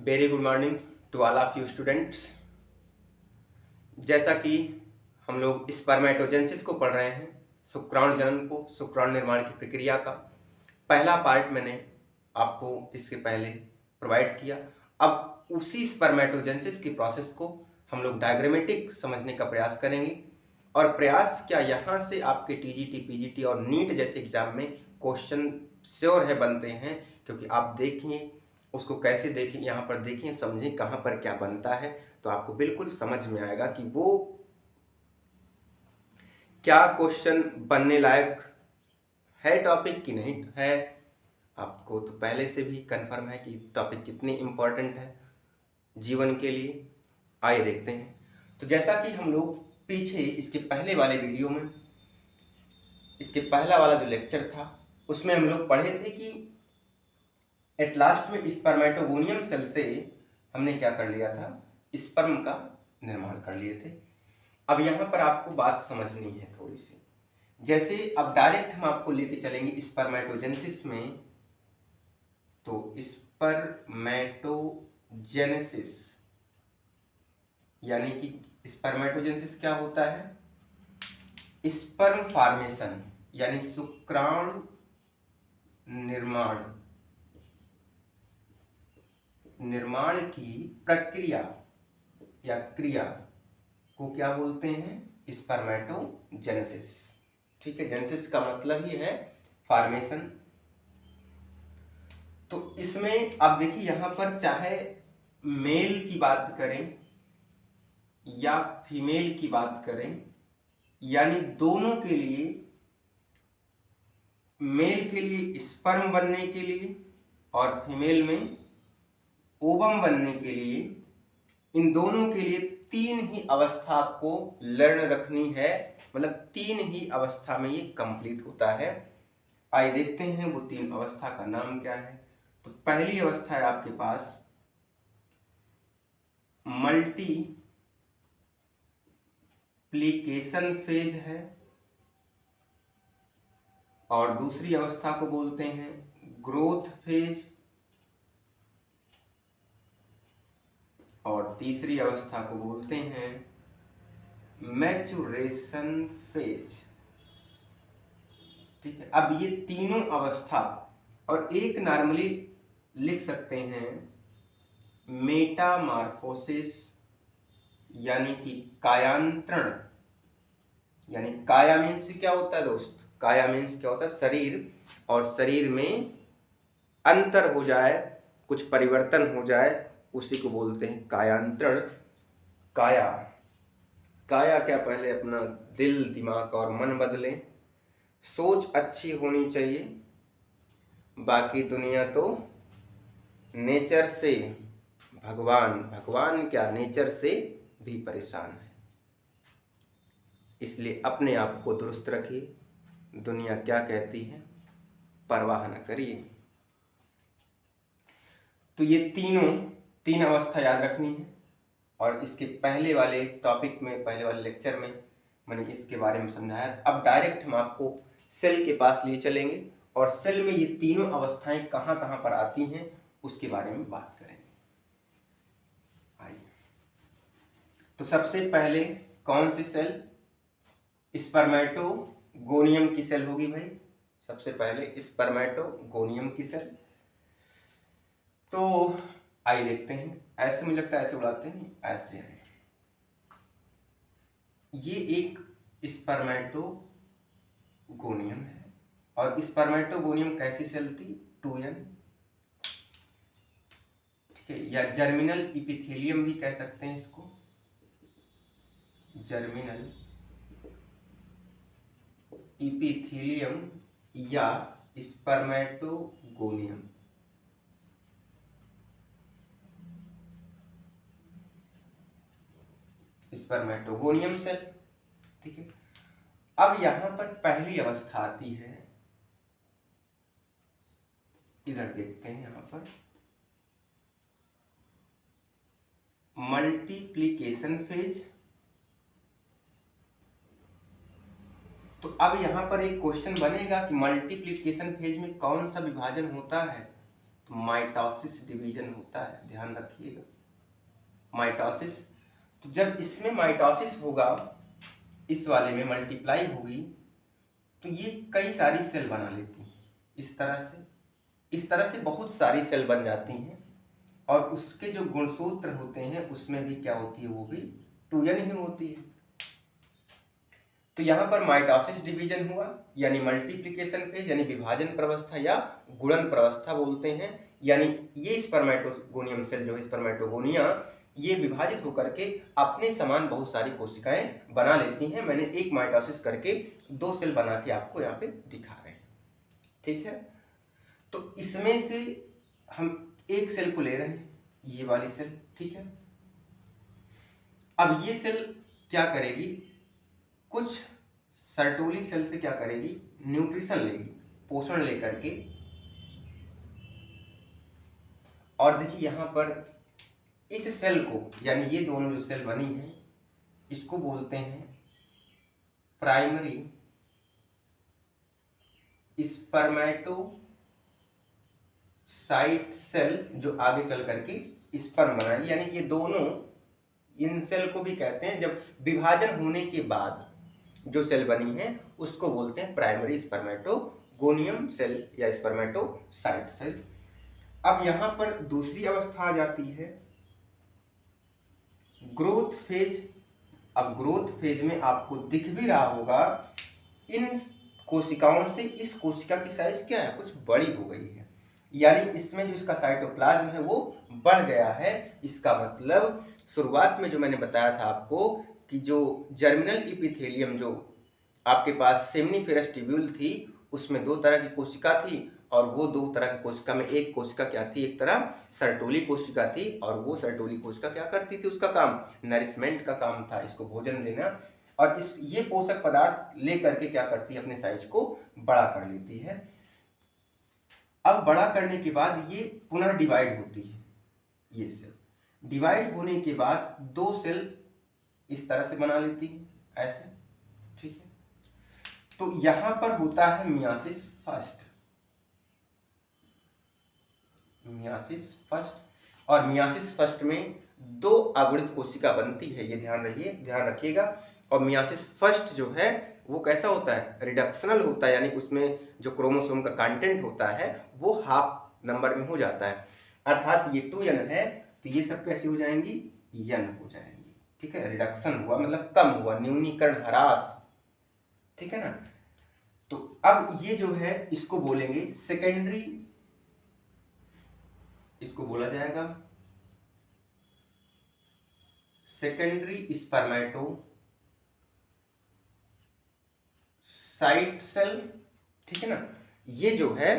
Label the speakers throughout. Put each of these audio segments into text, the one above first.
Speaker 1: Very good morning to all of you students. जैसा कि हम लोग स्पर्मेटोजेनेसिस को पढ़ रहे हैं, शुक्राणु जन्म को, शुक्राणु निर्माण की प्रक्रिया का पहला पार्ट मैंने आपको इसके पहले प्रोवाइड किया। अब उसी स्पर्मेटोजेनेसिस की प्रोसेस को हम लोग डायग्रामेटिक समझने का प्रयास करेंगे। और प्रयास क्या, यहाँ से आपके टीजीटी, पीजीटी और नीट जैसे एग्जाम में क्वेश्चन श्योर है बनते हैं, क्योंकि आप देखिए उसको कैसे देखें, यहाँ पर देखें, समझें कहाँ पर क्या बनता है, तो आपको बिल्कुल समझ में आएगा कि वो क्या क्वेश्चन बनने लायक है टॉपिक कि नहीं है। आपको तो पहले से भी कंफर्म है कि टॉपिक कितनी इम्पोर्टेंट है जीवन के लिए। आइए देखते हैं। तो जैसा कि हम लोग पीछे इसके पहले वाले वीडियो में, इसके पहला वाला जो लेक्चर था उसमें हम लोग पढ़े थे कि एट लास्ट में स्पर्मेटोगोनियम सेल से हमने क्या कर लिया था, स्पर्म का निर्माण कर लिए थे। अब यहाँ पर आपको बात समझनी है थोड़ी सी। जैसे अब डायरेक्ट हम आपको लेके चलेंगे स्पर्मेटोजेनेसिस में, तो स्पर्मेटोजेनेसिस यानी कि स्पर्मेटोजेनेसिस क्या होता है, स्पर्म फॉर्मेशन यानी शुक्राणु निर्माण की प्रक्रिया या क्रिया को क्या बोलते हैं, स्पर्मेटोजेनेसिस। ठीक है, जेनेसिस का मतलब ही है फॉर्मेशन। तो इसमें आप देखिए यहाँ पर चाहे मेल की बात करें या फीमेल की बात करें, यानी दोनों के लिए, मेल के लिए स्पर्म बनने के लिए और फीमेल में ओवम बनने के लिए, इन दोनों के लिए तीन ही अवस्था आपको लर्न रखनी है, मतलब तीन ही अवस्था में ये कंप्लीट होता है। आइए देखते हैं वो तीन अवस्था का नाम क्या है। तो पहली अवस्था है आपके पास मल्टीप्लिकेशन फेज है, और दूसरी अवस्था को बोलते हैं ग्रोथ फेज, और तीसरी अवस्था को बोलते हैं मैचुरेशन फेज। ठीक है, अब ये तीनों अवस्था, और एक नॉर्मली लिख सकते हैं मेटामॉर्फोसिस यानी कि कायांतरण। यानी काया मीन्स क्या होता है दोस्त, काया मीन्स क्या होता है, शरीर, और शरीर में अंतर हो जाए, कुछ परिवर्तन हो जाए, उसी को बोलते हैं कायांतरण। काया काया क्या, पहले अपना दिल, दिमाग और मन बदलें। सोच अच्छी होनी चाहिए, बाकी दुनिया तो नेचर से, भगवान क्या नेचर से भी परेशान है। इसलिए अपने आप को दुरुस्त रखिए, दुनिया क्या कहती है परवाह न करिए। तो ये तीन अवस्था याद रखनी है, और इसके पहले वाले टॉपिक में, पहले वाले लेक्चर में मैंने इसके बारे में समझाया। अब डायरेक्ट हम आपको सेल के पास लिए चलेंगे, और सेल में ये तीनों अवस्थाएं कहाँ कहाँ पर आती हैं उसके बारे में बात करेंगे। आइए, तो सबसे पहले कौन सी सेल, स्पर्मेटोगोनियम की सेल होगी भाई। सबसे पहले स्पर्मेटोगोनियम की सेल। तो आइए देखते हैं। ऐसे मुझे लगता है ऐसे उड़ाते हैं, ऐसे है। ये एक स्पर्मेटोगोनियम है, और स्पर्मेटोगोनियम कैसी सेल थी, 2n। ठीक है, या जर्मिनल इपिथेलियम भी कह सकते हैं इसको, जर्मिनल इपिथेलियम या स्पर्मेटोगोनियम। Spermatogonium cell. ठीक है, अब यहां पर पहली अवस्था आती है, इधर देखते हैं, यहां पर मल्टीप्लिकेशन फेज। तो अब यहां पर एक क्वेश्चन बनेगा कि मल्टीप्लिकेशन फेज में कौन सा विभाजन होता है। तो माइटोसिस डिवीजन होता है, ध्यान रखिएगा, माइटोसिस। तो जब इसमें माइटोसिस होगा, इस वाले में मल्टीप्लाई होगी, तो ये कई सारी सेल बना लेती हैं इस तरह से बहुत सारी सेल बन जाती हैं, और उसके जो गुणसूत्र होते हैं उसमें भी क्या होती है, वो भी 2n ही होती है। तो यहाँ पर माइटोसिस डिवीजन हुआ, यानी मल्टीप्लिकेशन फेज, यानी विभाजन प्रवस्था या गुणन प्रवस्था बोलते हैं। यानी ये स्पर्मेटोगोनियम सेल जो है, स्पर्मेटोगोनिया, ये विभाजित होकर के अपने समान बहुत सारी कोशिकाएं बना लेती हैं। मैंने एक माइटोसिस करके 2 सेल बना के आपको यहाँ पे दिखा रहे हैं, ठीक है। तो इसमें से हम एक सेल को ले रहे हैं, ये वाली सेल, ठीक है। अब ये सेल क्या करेगी, कुछ सर्टोली सेल से क्या करेगी, न्यूट्रिशन लेगी, पोषण लेकर के। और देखिए यहाँ पर इस सेल को, यानी ये दोनों जो सेल बनी हैं, इसको बोलते हैं प्राइमरी स्पर्मेटोसाइट सेल, जो आगे चल करके स्पर्म बनाएगी। यानी कि दोनों, इन सेल को भी कहते हैं, जब विभाजन होने के बाद जो सेल बनी है उसको बोलते हैं प्राइमरी स्पर्मेटोगोनियम सेल या स्पर्मेटोसाइट सेल। अब यहाँ पर दूसरी अवस्था आ जाती है ग्रोथ फेज। अब ग्रोथ फेज में आपको दिख भी रहा होगा, इन कोशिकाओं से इस कोशिका की साइज क्या है, कुछ बड़ी हो गई है, यानी इसमें जो इसका साइटोप्लाज्म है वो बढ़ गया है। इसका मतलब शुरुआत में जो मैंने बताया था आपको कि जो जर्मिनल इपिथेलियम जो आपके पास सेमिनिफेरस ट्यूब्यूल थी, उसमें 2 तरह की कोशिका थी, और वो 2 तरह की कोशिका में एक कोशिका क्या थी, एक तरह सर्टोली कोशिका थी, और वो सर्टोली कोशिका क्या करती थी, उसका काम नरिशमेंट का काम था, इसको भोजन देना, और ये पोषक पदार्थ ले करके क्या करती है, अपने साइज को बड़ा कर लेती है। अब बड़ा करने के बाद ये पुनः डिवाइड होती है, ये सेल डिवाइड होने के बाद 2 सेल इस तरह से बना लेती है, ऐसे, ठीक है। तो यहां पर होता है मियासिस फर्स्ट, और मियासिस फर्स्ट में 2 अगुणित कोशिका बनती है, ये ध्यान रखिएगा। और मियासिस फर्स्ट जो है वो कैसा होता है, रिडक्शनल होता है, यानी उसमें जो क्रोमोसोम का कंटेंट होता है वो हाफ नंबर में हो जाता है, अर्थात ये 2n है, तो ये सब कैसे हो जाएंगी, n हो जाएंगी, ठीक है। रिडक्शन हुआ मतलब कम हुआ, न्यूनीकरण, ह्रास, ठीक है ना। तो अब ये जो है इसको बोलेंगे सेकेंडरी, इसको बोला जाएगा सेकेंडरी स्पर्मेटोसाइट सेल, ठीक है ना। ये जो है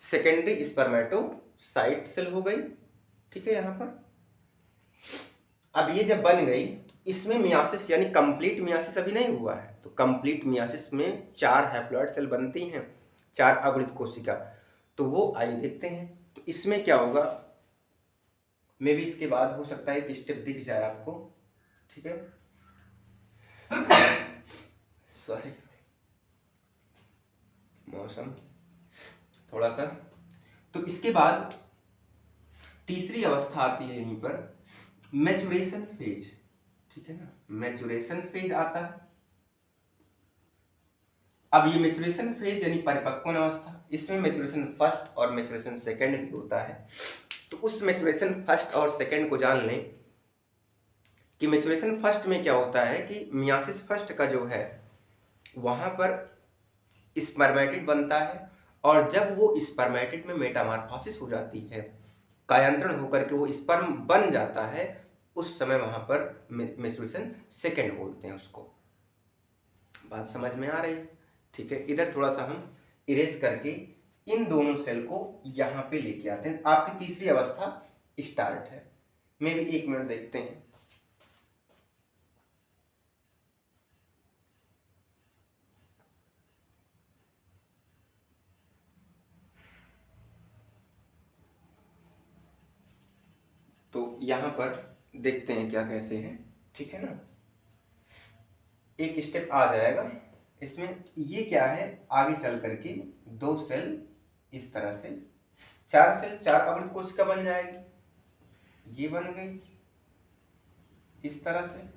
Speaker 1: सेकेंडरी स्पर्मेटोसाइट सेल हो गई, ठीक है। यहां पर अब ये जब बन गई, इसमें मियासिस यानी कंप्लीट मियासिस अभी नहीं हुआ है, तो कंप्लीट मियासिस में 4 हैप्लॉइड सेल बनती हैं, 4 अगुणित कोशिका, तो वो आइए देखते हैं। तो इसमें क्या होगा, मे भी इसके बाद हो सकता है कि स्टेप दिख जाए आपको, ठीक है। सॉरी, मौसम थोड़ा सा। तो इसके बाद तीसरी अवस्था आती है यहीं पर मैचुरेशन फेज, ठीक है ना। मैचुरेशन फेज आता है। अब ये मैचुरेशन फेज यानी परिपक्वन अवस्था, इसमें मैचुरेशन फर्स्ट और मैचुरेशन सेकंड भी होता है। तो उस मैचुरेशन फर्स्ट और सेकंड को जान लें कि मैचुरेशन फर्स्ट में क्या होता है कि मियासिस फर्स्ट का जो है वहां पर स्पर्मेटिड बनता है, और जब वो स्पर्मेटिड में मेटामॉर्फोसिस हो जाती है, कायांतरण होकर के वो स्पर्म बन जाता है, उस समय वहां पर मैचुरेशन सेकंड बोलते हैं उसको। बात समझ में आ रही है, ठीक है। इधर थोड़ा सा हम इरेज करके इन दोनों सेल को यहाँ पे लेके आते हैं। आपकी तीसरी अवस्था स्टार्ट है, मे भी 1 मिनट देखते हैं। तो यहाँ पर देखते हैं क्या कैसे है, ठीक है ना। एक स्टेप आ जाएगा इसमें, ये क्या है, आगे चल करके 2 सेल इस तरह से 4 सेल 4 अवृत कोशिका बन जाएगी, ये बन गई इस तरह से,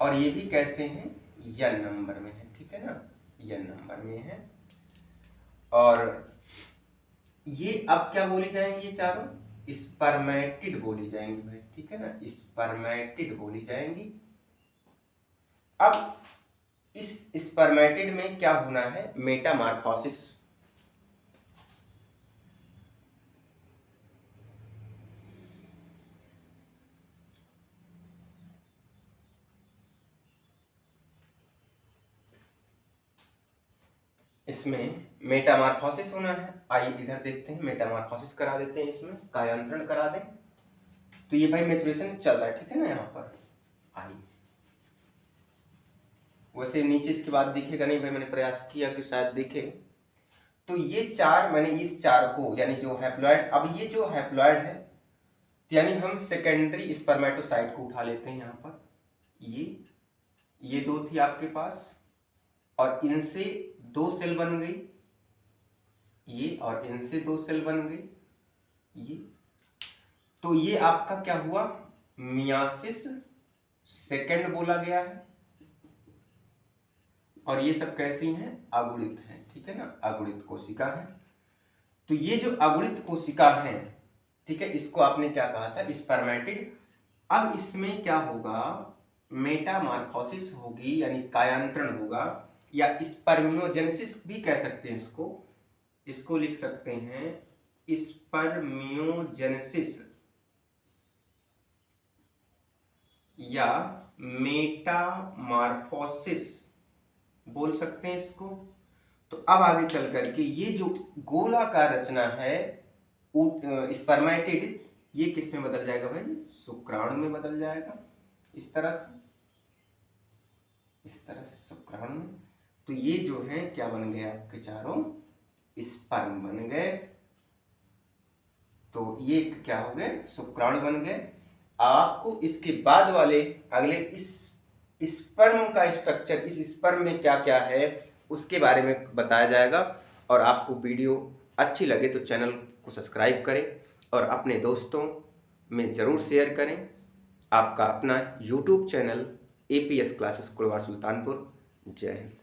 Speaker 1: और ये भी कैसे हैं, n नंबर में है, ठीक है ना, n नंबर में है। और ये अब क्या बोली जाएंगी, ये चारों स्पर्मेटिड बोली जाएंगी भाई, ठीक है ना, स्पर्मेटिड बोली जाएंगी। अब इस स्पर्मेटिड में क्या होना है, मेटामॉर्फोसिस। इसमें मेटामॉर्फोसिस होना है। आइए इधर देखते हैं, मेटामॉर्फोसिस करा देते हैं, इसमें कायांतरण करा दें। तो ये भाई मैच्योरेशन चल रहा है, ठीक है ना, यहाँ पर आइए, वैसे नीचे इसके बाद दिखेगा नहीं भाई, मैंने प्रयास किया कि शायद दिखे। तो ये 4, मैंने इस 4 को, यानी जो हैप्लॉइड, अब ये जो हैप्लॉइड है, यानी हम सेकेंडरी स्पर्मेटोसाइट को उठा लेते हैं यहाँ पर, ये 2 थी आपके पास, और इनसे 2 सेल बन गई ये, और इनसे 2 सेल बन गई ये। तो ये आपका क्या हुआ, मियासिस सेकेंड बोला गया है। और ये सब कैसी हैं, अगुणित हैं, ठीक है ना, अगुणित कोशिका है। तो ये जो अगुणित कोशिका है, ठीक है, इसको आपने क्या कहा था, स्पर्मेटिड। अब इसमें क्या होगा, मेटामॉर्फोसिस होगी, यानी कायांतरण होगा, या स्पर्मियोजेनेसिस भी कह सकते हैं इसको लिख सकते हैं स्पर्मियोजेनेसिस या मेटामॉर्फोसिस बोल सकते हैं इसको। तो अब आगे चल करके ये जो गोलाकार रचना है स्पर्मेटिड, ये किस में बदल जाएगा भाई, शुक्राणु में बदल जाएगा, इस तरह से शुक्राणु में। तो ये जो है क्या बन गए आपके चारों, स्पर्म बन गए। तो ये क्या हो गए, शुक्राणु बन गए। आपको इसके बाद वाले अगले इस स्पर्म का स्ट्रक्चर, इस स्पर्म में क्या क्या है उसके बारे में बताया जाएगा। और आपको वीडियो अच्छी लगे तो चैनल को सब्सक्राइब करें और अपने दोस्तों में ज़रूर शेयर करें। आपका अपना YouTube channel APS classes Kurwar Sultanpur. जय हिंद।